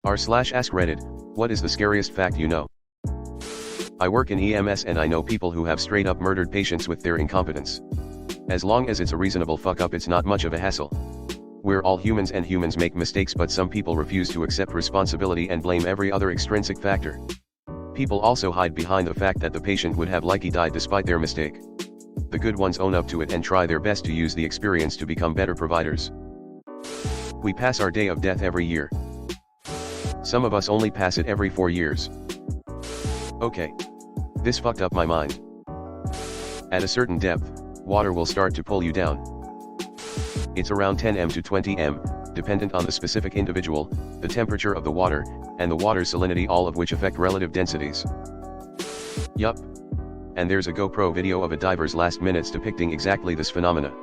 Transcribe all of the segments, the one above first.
r/AskReddit, what is the scariest fact you know? I work in EMS and I know people who have straight up murdered patients with their incompetence. As long as it's a reasonable fuck up, it's not much of a hassle. We're all humans and humans make mistakes, but some people refuse to accept responsibility and blame every other extrinsic factor. People also hide behind the fact that the patient would have likely died despite their mistake. The good ones own up to it and try their best to use the experience to become better providers. We pass our day of death every year. Some of us only pass it every 4 years. Okay. This fucked up my mind. At a certain depth, water will start to pull you down. It's around 10 m to 20 m, dependent on the specific individual, the temperature of the water, and the water's salinity, all of which affect relative densities. Yup. And there's a GoPro video of a diver's last minutes depicting exactly this phenomena.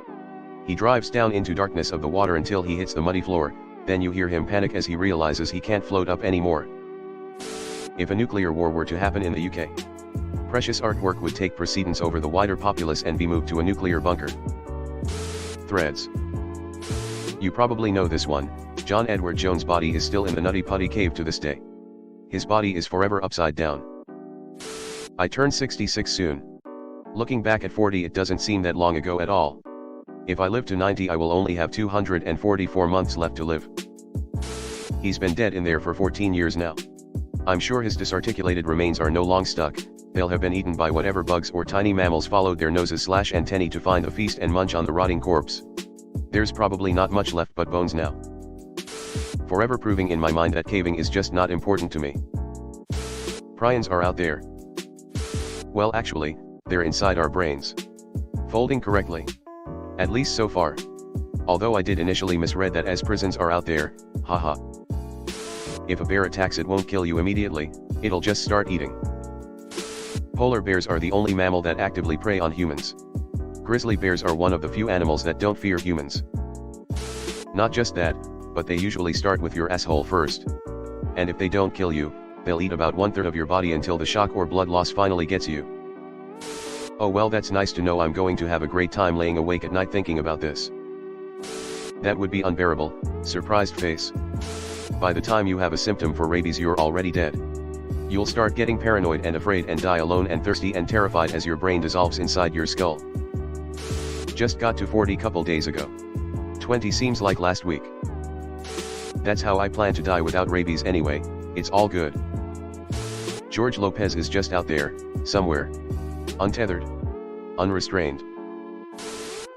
He drives down into darkness of the water until he hits the muddy floor, then you hear him panic as he realizes he can't float up anymore. If a nuclear war were to happen in the UK, precious artwork would take precedence over the wider populace and be moved to a nuclear bunker. Threads. You probably know this one. John Edward Jones' body is still in the Nutty Putty cave to this day. His body is forever upside down. I turn 66 soon. Looking back at 40, it doesn't seem that long ago at all. If I live to 90, I will only have 244 months left to live. He's been dead in there for 14 years now. I'm sure his disarticulated remains are no long stuck. They'll have been eaten by whatever bugs or tiny mammals followed their noses/antennae to find a feast and munch on the rotting corpse. There's probably not much left but bones now. Forever proving in my mind that caving is just not important to me. Prions are out there. Well, actually, they're inside our brains. Folding correctly. At least so far. Although I did initially misread that as prisons are out there, haha. If a bear attacks, it won't kill you immediately, it'll just start eating. Polar bears are the only mammal that actively prey on humans. Grizzly bears are one of the few animals that don't fear humans. Not just that, but they usually start with your asshole first. And if they don't kill you, they'll eat about 1/3 of your body until the shock or blood loss finally gets you. Oh well, that's nice to know. I'm going to have a great time laying awake at night thinking about this. That would be unbearable. Surprised face. By the time you have a symptom for rabies, you're already dead. You'll start getting paranoid and afraid and die alone and thirsty and terrified as your brain dissolves inside your skull. Just got to 40 couple days ago. 20 seems like last week. That's how I plan to die without rabies anyway. It's all good. George Lopez is just out there, somewhere. Untethered. Unrestrained.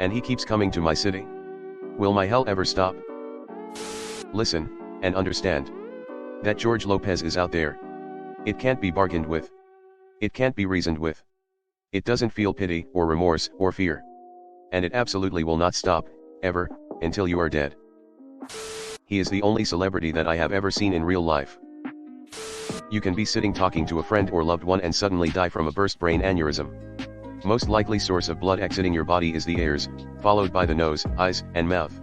And he keeps coming to my city. Will my hell ever stop? Listen, and understand. That George Lopez is out there. It can't be bargained with. It can't be reasoned with. It doesn't feel pity, or remorse, or fear. And it absolutely will not stop, ever, until you are dead. He is the only celebrity that I have ever seen in real life. You can be sitting talking to a friend or loved one and suddenly die from a burst brain aneurysm. Most likely source of blood exiting your body is the ears, followed by the nose, eyes, and mouth.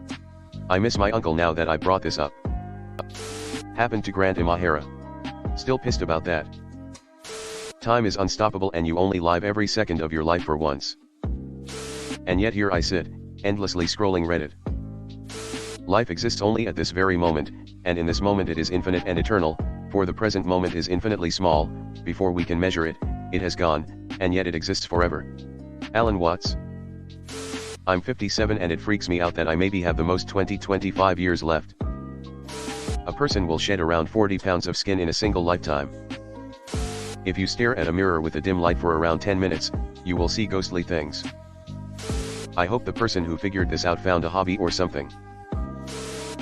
I miss my uncle now that I brought this up. Happened to Grant Imahara. Still pissed about that. Time is unstoppable and you only live every second of your life for once. And yet here I sit, endlessly scrolling Reddit. Life exists only at this very moment, and in this moment it is infinite and eternal, for the present moment is infinitely small. Before we can measure it, it has gone, and yet it exists forever. Alan Watts. I'm 57 and it freaks me out that I maybe have the most 20-25 years left. A person will shed around 40 pounds of skin in a single lifetime. If you stare at a mirror with a dim light for around 10 minutes, you will see ghostly things. I hope the person who figured this out found a hobby or something.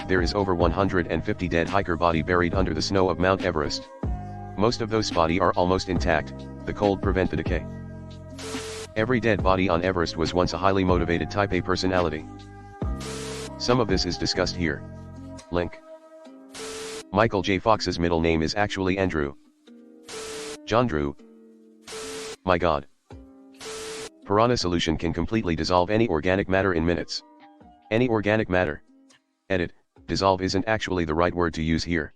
There is over 150 dead hiker body buried under the snow of Mount Everest. Most of those body are almost intact, the cold prevent the decay. Every dead body on Everest was once a highly motivated type A personality. Some of this is discussed here. Link. Michael J. Fox's middle name is actually Andrew. John Drew. My god. Piranha solution can completely dissolve any organic matter in minutes. Any organic matter. Edit, dissolve isn't actually the right word to use here.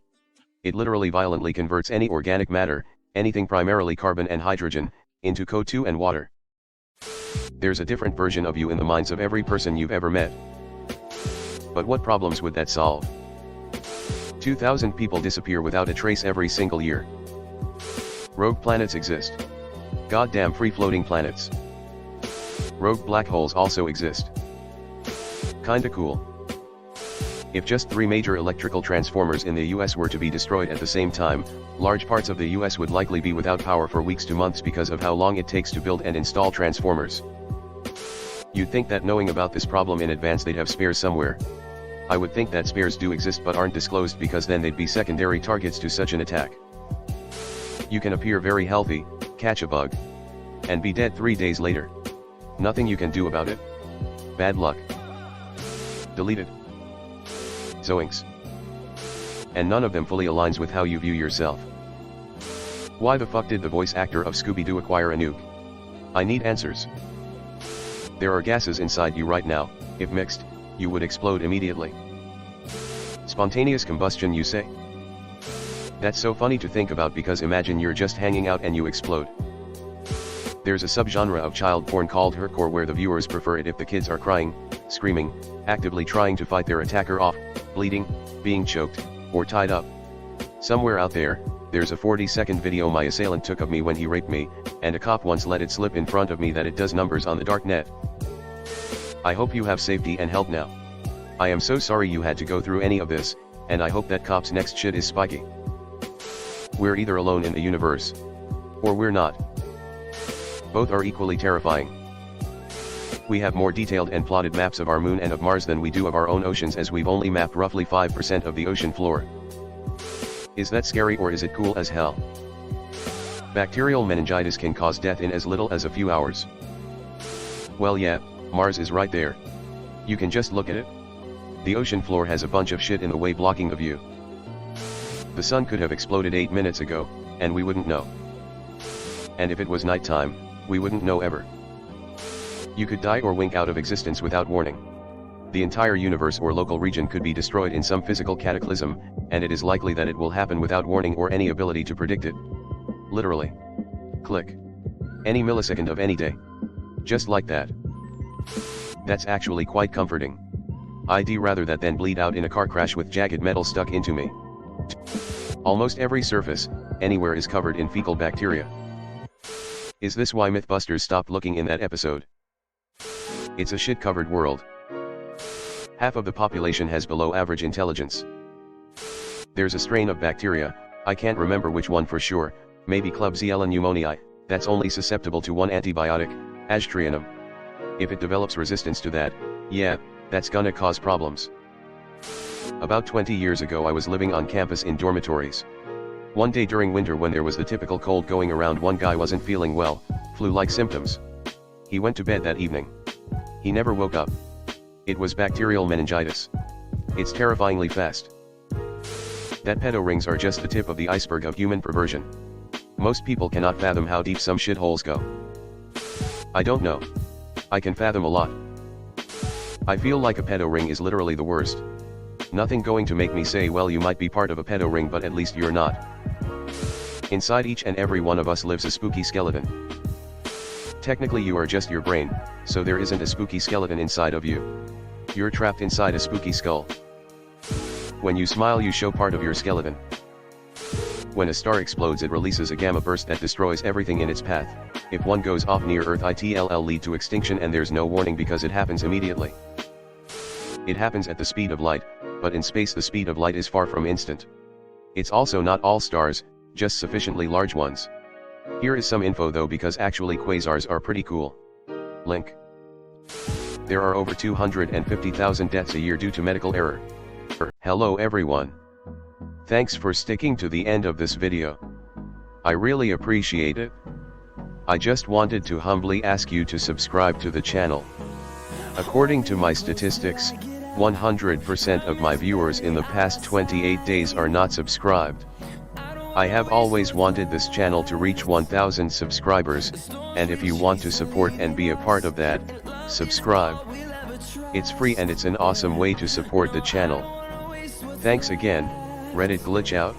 It literally violently converts any organic matter, anything primarily carbon and hydrogen, into CO2 and water. There's a different version of you in the minds of every person you've ever met. But what problems would that solve? 2,000 people disappear without a trace every single year. Rogue planets exist. Goddamn free-floating planets. Rogue black holes also exist. Kinda cool. If just 3 major electrical transformers in the US were to be destroyed at the same time, large parts of the US would likely be without power for weeks to months because of how long it takes to build and install transformers. You'd think that knowing about this problem in advance they'd have spares somewhere. I would think that spares do exist but aren't disclosed because then they'd be secondary targets to such an attack. You can appear very healthy, catch a bug, and be dead 3 days later. Nothing you can do about it. Bad luck. Deleted. Zoinks. And none of them fully aligns with how you view yourself. Why the fuck did the voice actor of Scooby-Doo acquire a nuke? I need answers. There are gases inside you right now, if mixed, you would explode immediately. Spontaneous combustion, you say? That's so funny to think about because imagine you're just hanging out and you explode. There's a subgenre of child porn called hardcore where the viewers prefer it if the kids are crying, screaming, actively trying to fight their attacker off, bleeding, being choked, or tied up. Somewhere out there, there's a 40-second video my assailant took of me when he raped me, and a cop once let it slip in front of me that it does numbers on the dark net. I hope you have safety and help now. I am so sorry you had to go through any of this, and I hope that cop's next shit is spiky. We're either alone in the universe, or we're not. Both are equally terrifying. We have more detailed and plotted maps of our moon and of Mars than we do of our own oceans, as we've only mapped roughly 5% of the ocean floor. Is that scary or is it cool as hell? Bacterial meningitis can cause death in as little as a few hours. Well yeah, Mars is right there. You can just look at it. The ocean floor has a bunch of shit in the way blocking the view. The sun could have exploded 8 minutes ago, and we wouldn't know. And if it was nighttime, we wouldn't know ever. You could die or wink out of existence without warning. The entire universe or local region could be destroyed in some physical cataclysm, and it is likely that it will happen without warning or any ability to predict it. Literally. Click. Any millisecond of any day. Just like that. That's actually quite comforting. I'd rather that than bleed out in a car crash with jagged metal stuck into me. Almost every surface, anywhere is covered in fecal bacteria. Is this why Mythbusters stopped looking in that episode? It's a shit-covered world. Half of the population has below average intelligence. There's a strain of bacteria, I can't remember which one for sure, maybe Klebsiella pneumoniae, that's only susceptible to one antibiotic, aztreonam. If it develops resistance to that, yeah, that's gonna cause problems. About 20 years ago I was living on campus in dormitories. One day during winter when there was the typical cold going around, one guy wasn't feeling well, flu-like symptoms. He went to bed that evening. He never woke up. It was bacterial meningitis. It's terrifyingly fast. That pedo rings are just the tip of the iceberg of human perversion. Most people cannot fathom how deep some shitholes go. I don't know. I can fathom a lot. I feel like a pedo ring is literally the worst. Nothing going to make me say, well, you might be part of a pedo ring, but at least you're not. Inside each and every one of us lives a spooky skeleton. Technically you are just your brain, so there isn't a spooky skeleton inside of you. You're trapped inside a spooky skull. When you smile you show part of your skeleton. When a star explodes it releases a gamma burst that destroys everything in its path. If one goes off near Earth it'll lead to extinction and there's no warning because it happens immediately. It happens at the speed of light, but in space the speed of light is far from instant. It's also not all stars, just sufficiently large ones. Here is some info though, because actually quasars are pretty cool. Link. There are over 250,000 deaths a year due to medical error. Hello everyone. Thanks for sticking to the end of this video. I really appreciate it. I just wanted to humbly ask you to subscribe to the channel. According to my statistics, 100% of my viewers in the past 28 days are not subscribed. I have always wanted this channel to reach 1,000 subscribers, and if you want to support and be a part of that, subscribe. It's free and it's an awesome way to support the channel. Thanks again, Reddit glitch out.